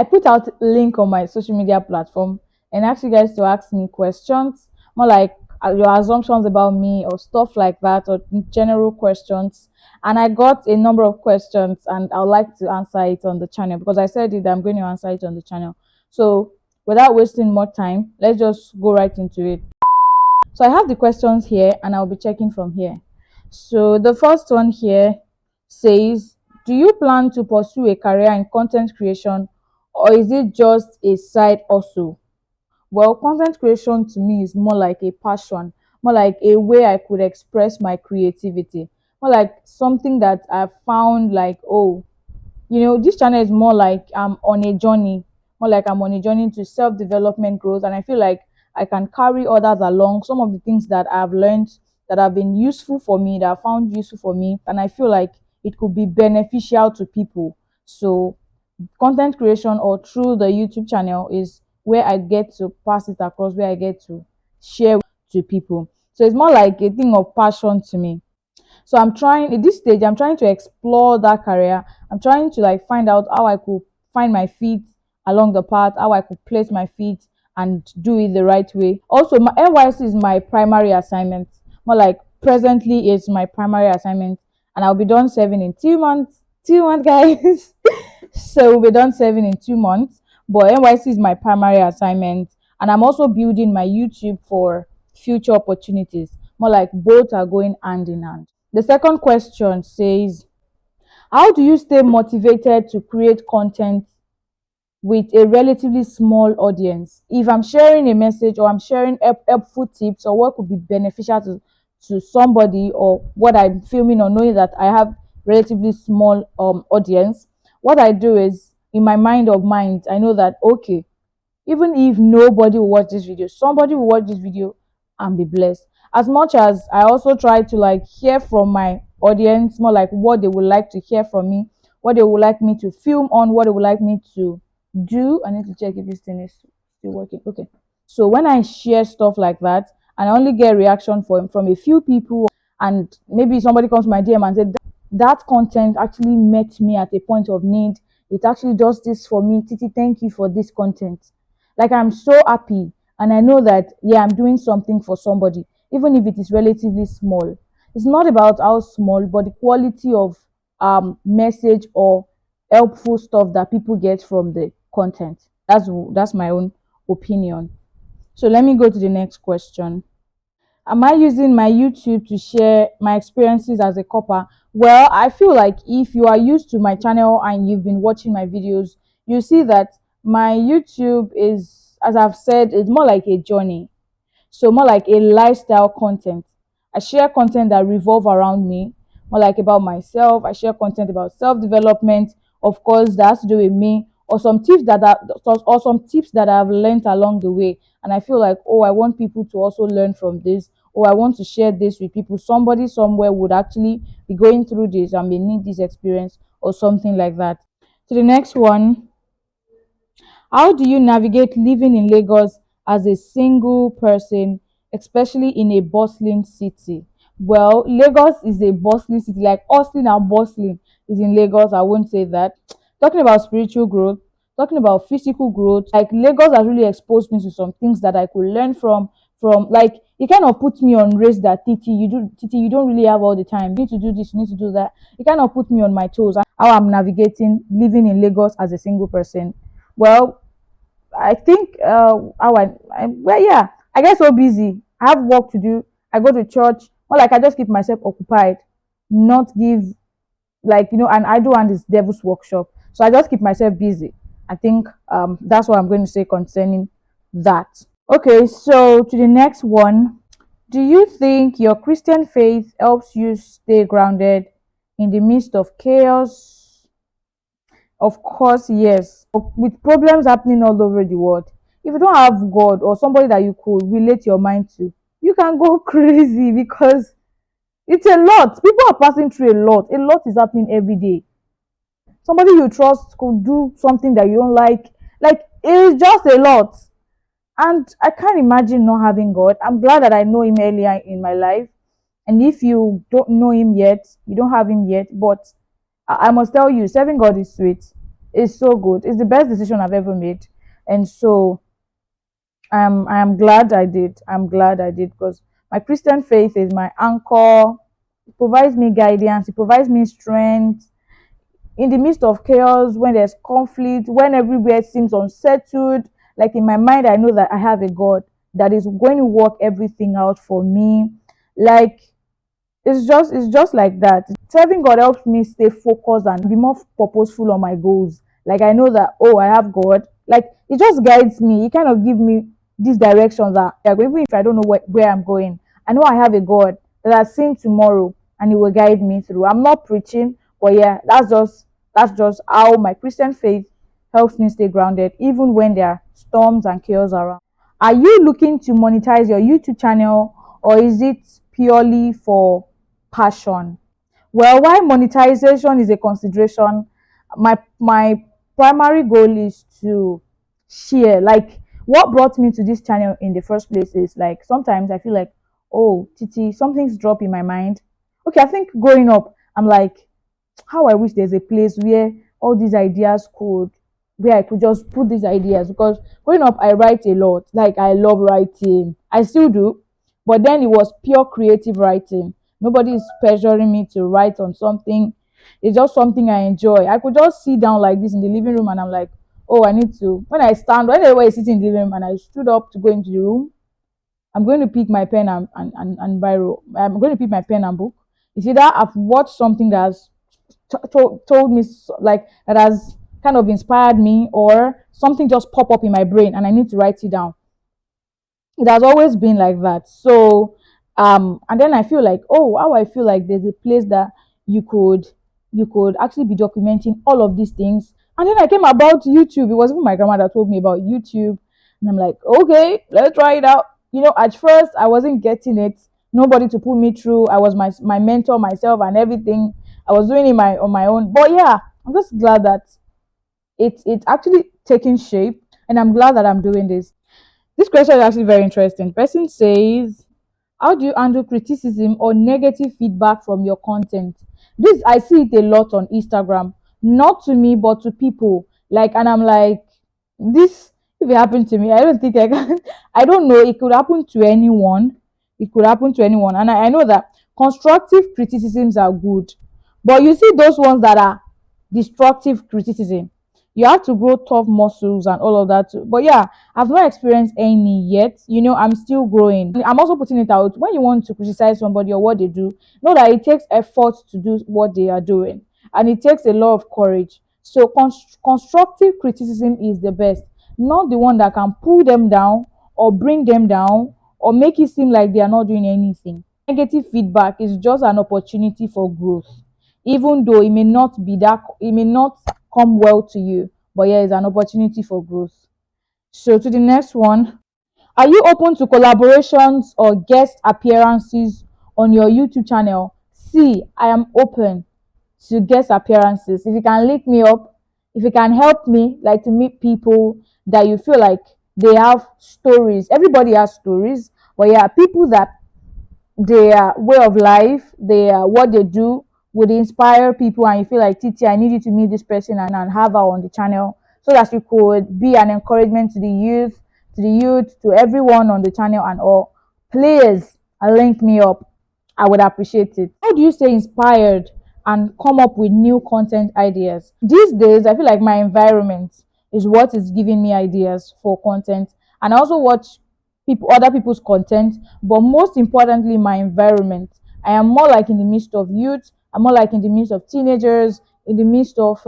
I put out link on my social media platform and ask you guys to ask me questions, more like your assumptions about me or stuff like that, or general questions. And I got a number of questions, and I would like to answer it on the channel because I said it. I'm going to answer it on the channel. So without wasting more time, let's just go right into it. So I have the questions here, and I'll be checking from here. So the first one here says, do you plan to pursue a career in content creation, or is it just a side hustle? Well, content creation to me is more like a passion, more like a way I could express my creativity, more like something that I found like, oh, this channel is more like I'm on a journey, more like I'm on a journey to self-development growth. And I feel like I can carry others along. Some of the things that I've learned that have been useful for me, that I found useful for me, and I feel like it could be beneficial to people. So content creation or through the YouTube channel is where I get to pass it across, where I get to share to people. So it's more like a thing of passion to me. So I'm trying at this stage, I'm trying to explore that career. I'm trying to like find out how I could find my feet along the path, how I could place my feet and do it the right way. Also, my NYC is my primary assignment. More like presently it's my primary assignment, and I'll be done serving in 2 months. 2 months, guys. So we'll be done serving in 2 months. But NYC is my primary assignment, and I'm also building my YouTube for future opportunities. More like both are going hand in hand. The second question says, how do you stay motivated to create content with a relatively small audience? If I'm sharing a message or I'm sharing helpful tips or what could be beneficial to somebody, or what I'm filming, or knowing that I have relatively small audience, what I do is in my mind of minds, I know that okay, even if nobody will watch this video, somebody will watch this video and be blessed. As much as I also try to like hear from my audience, more like what they would like to hear from me, what they would like me to film on, what they would like me to do. I need to check if this thing is still working. Okay. So when I share stuff like that and I only get reaction from a few people, and maybe somebody comes to my DM and said that content actually met me at a point of need, it actually does this for me, Titi, thank you for this content. Like, I'm so happy, and I know that yeah, I'm doing something for somebody, even if it is relatively small. It's not about how small, but the quality of message or helpful stuff that people get from the content. That's my own opinion. So let me go to the next question. Am I using my YouTube to share my experiences as a copper? Well, I feel like if you are used to my channel and you've been watching my videos, you see that my YouTube is, as I've said, it's more like a journey. So more like a lifestyle content. I share content that revolve around me, more like about myself. I share content about self-development, of course, that has to do with me, or some tips that I've learned along the way. And I feel like, oh, I want people to also learn from this, or I want to share this with people. Somebody somewhere would actually be going through this and may need this experience or something like that. To the next one, how do you navigate living in Lagos as a single person, especially in a bustling city? Well, Lagos is a bustling city, like Austin and bustling is in Lagos. I won't say that. Talking about spiritual growth, talking about physical growth, like Lagos has really exposed me to some things that I could learn from. From like it kind of puts me on race that Titi, you don't really have all the time. You need to do this, you need to do that. It kind of put me on my toes. How I'm navigating living in Lagos as a single person. Well, I think how well, yeah, I get so busy. I have work to do. I go to church. Or like I just keep myself occupied, not give like an idle hand is devil's workshop. So I just keep myself busy. I think that's what I'm going to say concerning that. Okay, so to the next one. Do you think your Christian faith helps you stay grounded in the midst of chaos? Of course, yes. With problems happening all over the world, if you don't have God or somebody that you could relate your mind to, you can go crazy because it's a lot. People are passing through a lot. A lot is happening every day. Somebody you trust could do something that you don't like. Like, it's just a lot. And I can't imagine not having God. I'm glad that I know Him earlier in my life. And if you don't know Him yet, you don't have Him yet, but I must tell you, serving God is sweet. It's so good. It's the best decision I've ever made. And so I am glad I did. I'm glad I did because my Christian faith is my anchor. It provides me guidance, it provides me strength in the midst of chaos, when there's conflict, when everywhere seems unsettled. Like in my mind, I know that I have a God that is going to work everything out for me. Like it's just like that. Serving God helps me stay focused and be more purposeful on my goals. Like I know that, oh, I have God. Like it just guides me. It kind of give me these directions that I go, even if I don't know where I'm going. I know I have a God that has seen tomorrow and He will guide me through. I'm not preaching, but yeah, that's just how my Christian faith helps me stay grounded, even when there are storms and chaos around. Are you looking to monetize your YouTube channel, or is it purely for passion? Well, while monetization is a consideration, my primary goal is to share. Like what brought me to this channel in the first place is like sometimes I feel like, oh, Titi, something's dropped in my mind. Okay, I think growing up, I'm like, how I wish there's a place where all these ideas could, where I could just put these ideas, because growing up I write a lot. Like I love writing. I still do. But then it was pure creative writing. Nobody is pressuring me to write on something. It's just something I enjoy. I could just sit down like this in the living room and I'm like, oh, I need to. When everybody is sitting in the living room and I stood up to go into the room, I'm going to pick my pen and biro. I'm going to pick my pen and book. It's either I've watched something that's told me like that has kind of inspired me, or something just pop up in my brain and I need to write it down. It has always been like that. So and then I feel like, oh, how I feel like there's a place that you could you could actually be documenting all of these things. And then I came about YouTube. It was even my grandma that told me about YouTube, and I'm like, okay, let's try it out. At first I wasn't getting it. Nobody to put me through. I was my mentor myself and everything. I was doing it on my own. But yeah, I'm just glad that it's actually taking shape, and I'm glad that I'm doing this. This question is actually very interesting. Person says, how do you handle criticism or negative feedback from your content? This I see it a lot on Instagram. Not to me, but to people. Like, and I'm like, this if it happened to me, I don't think I can. I don't know. It could happen to anyone. It could happen to anyone. And I know that constructive criticisms are good. But you see those ones that are destructive criticism. You have to grow tough muscles and all of that too. But yeah, I've not experienced any yet. I'm still growing. I'm also putting it out. When you want to criticize somebody or what they do, know that it takes effort to do what they are doing, and it takes a lot of courage. So constructive criticism is the best, not the one that can pull them down or bring them down or make it seem like they are not doing anything. Negative feedback is just an opportunity for growth, even though it may not come well to you, but yeah, it's an opportunity for growth. So to the next one, are you open to collaborations or guest appearances on your YouTube channel? See, I am open to guest appearances. If you can link me up, if you can help me, like to meet people that you feel like they have stories. Everybody has stories, but yeah, people that their way of life, their what they do would inspire people, and you feel like, Titi, I need you to meet this person and have her on the channel, so that you could be an encouragement to everyone on the channel and all. Please link me up. I would appreciate it. How do you stay inspired and come up with new content ideas? These days, I feel like my environment is what is giving me ideas for content, and I also watch other people's content, but most importantly, my environment. I am more like in the midst of youth. I'm more like in the midst of teenagers, in the midst of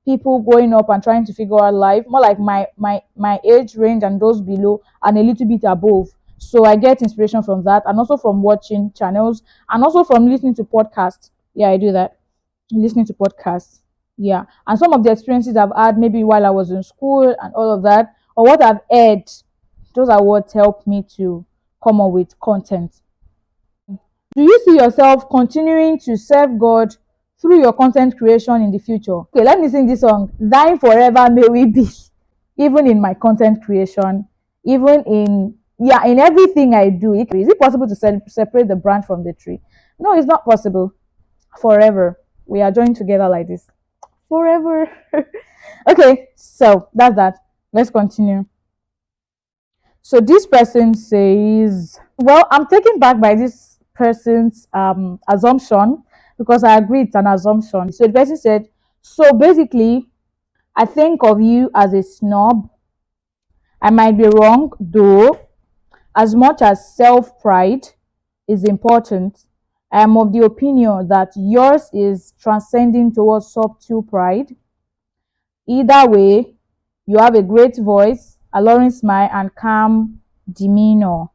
people growing up and trying to figure out life. More like my age range and those below and a little bit above. So I get inspiration from that, and also from watching channels, and also from listening to podcasts. Yeah, I do that. Listening to podcasts. Yeah, and some of the experiences I've had maybe while I was in school and all of that, or what I've heard, those are what helped me to come up with content. Do you see yourself continuing to serve God through your content creation in the future? Okay, let me sing this song. Thine forever may we be. Even in my content creation, even in everything I do. Is it possible to separate the branch from the tree? No, it's not possible. Forever. We are joined together like this. Forever. Okay, so that's that. Let's continue. So this person says, well, I'm taken back by this person's assumption because I agree it's an assumption. So the person said, so basically, I think of you as a snob. I might be wrong, though, as much as self pride is important. I am of the opinion that yours is transcending towards subtle pride. Either way, you have a great voice, alluring smile, and calm demeanor.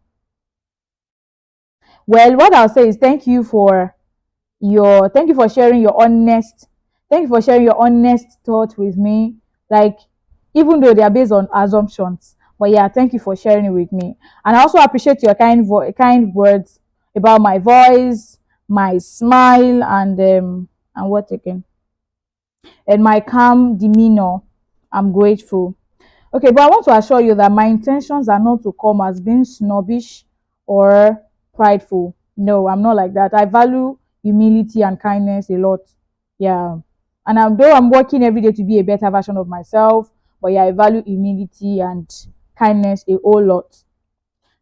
Well, what I'll say is thank you for sharing your honest thank you for sharing your honest thought with me. Like, even though they are based on assumptions, but yeah, thank you for sharing it with me. And I also appreciate your kind words about my voice, my smile, and what again, and my calm demeanor. I'm grateful. Okay, but I want to assure you that my intentions are not to come as being snobbish or prideful. No, I'm not like that. I value humility and kindness a lot. Yeah. And though I'm working every day to be a better version of myself, but yeah, I value humility and kindness a whole lot.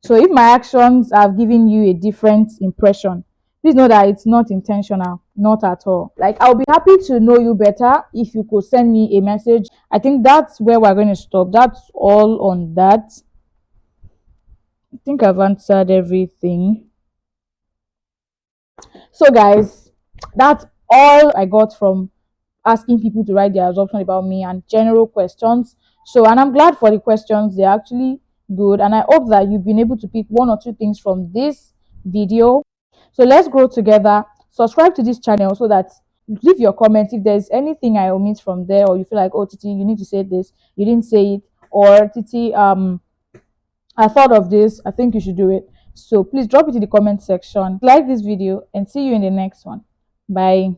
So if my actions have given you a different impression, please know that it's not intentional, not at all. Like, I'll be happy to know you better if you could send me a message. I think that's where we're going to stop. That's all on that. I think I've answered everything. So, guys, that's all I got from asking people to write their assumption about me and general questions. So, and I'm glad for the questions. They're actually good. And I hope that you've been able to pick one or two things from this video. So let's grow together. Subscribe to this channel so that leave your comments if there's anything I omit from there, or you feel like, oh, Titi, you need to say this, you didn't say it, or Titi, I thought of this, I think you should do it. So please drop it in the comment section. Like this video and see you in the next one. Bye.